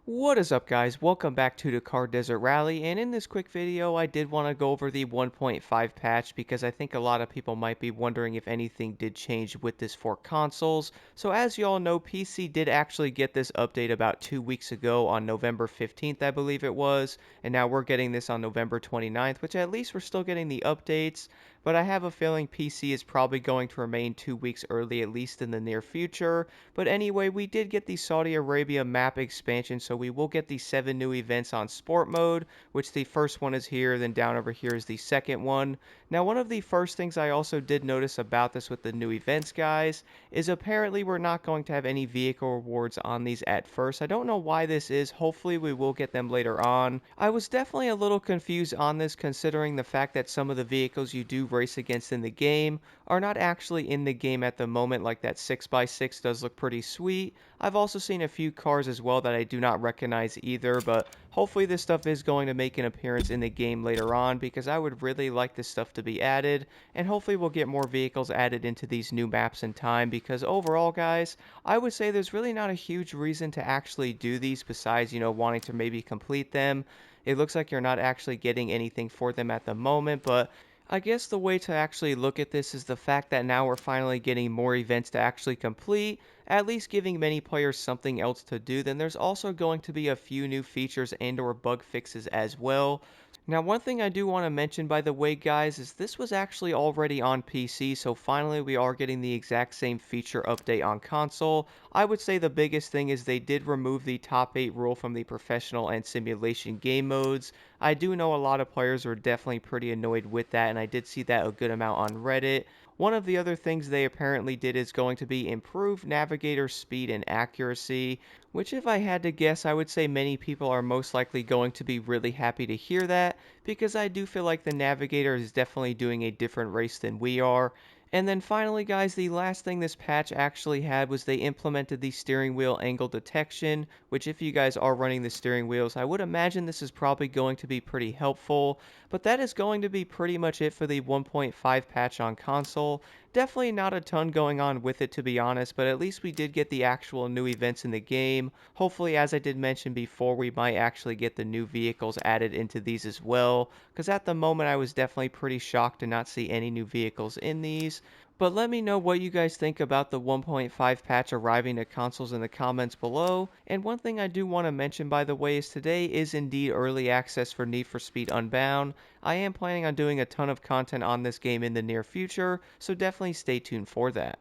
What is up, guys? Welcome back to Dakar Desert Rally, and in this quick video I did want to go over the 1.5 patch because I think a lot of people might be wondering if anything did change with this for consoles. So as you all know, PC did actually get this update about 2 weeks ago on November 15th, I believe it was, and now we're getting this on November 29th, which at least we're still getting the updates. But I have a feeling PC is probably going to remain 2 weeks early, at least in the near future. But anyway, we did get the Saudi Arabia map expansion, so we will get the 7 new events on sport mode, which the first one is here, then down over here is the second one. Now, one of the first things I also did notice about this with the new events, guys, is apparently we're not going to have any vehicle rewards on these at first. I don't know why this is. Hopefully we will get them later on. I was definitely a little confused on this considering the fact that some of the vehicles you do race against in the game are not actually in the game at the moment, like that 6x6 does look pretty sweet. I've also seen a few cars as well that I do not recognize either, but hopefully this stuff is going to make an appearance in the game later on because I would really like this stuff to be added, and hopefully we'll get more vehicles added into these new maps in time because overall, guys, I would say there's really not a huge reason to actually do these besides, wanting to maybe complete them. It looks like you're not actually getting anything for them at the moment, but I guess the way to actually look at this is the fact that now we're finally getting more events to actually complete, at least giving many players something else to do. Then there's also going to be a few new features and or bug fixes as well. Now, one thing I do want to mention, by the way, guys, is this was actually already on PC, so finally we are getting the exact same feature update on console. I would say the biggest thing is they did remove the top 8 rule from the professional and simulation game modes. I do know a lot of players were definitely pretty annoyed with that, and I did see that a good amount on Reddit. One of the other things they apparently did is going to be improved navigator speed and accuracy, which if I had to guess, I would say many people are most likely going to be really happy to hear that, because I do feel like the navigator is definitely doing a different race than we are. And then finally, guys, the last thing this patch actually had was they implemented the steering wheel angle detection, which if you guys are running the steering wheels, I would imagine this is probably going to be pretty helpful. But that is going to be pretty much it for the 1.5 patch on console. Definitely not a ton going on with it, to be honest, but at least we did get the actual new events in the game. Hopefully, as I did mention before, we might actually get the new vehicles added into these as well, because at the moment I was definitely pretty shocked to not see any new vehicles in these. But let me know what you guys think about the 1.5 patch arriving to consoles in the comments below. And one thing I do want to mention, by the way, is today is indeed early access for Need for Speed Unbound. I am planning on doing a ton of content on this game in the near future, so definitely stay tuned for that.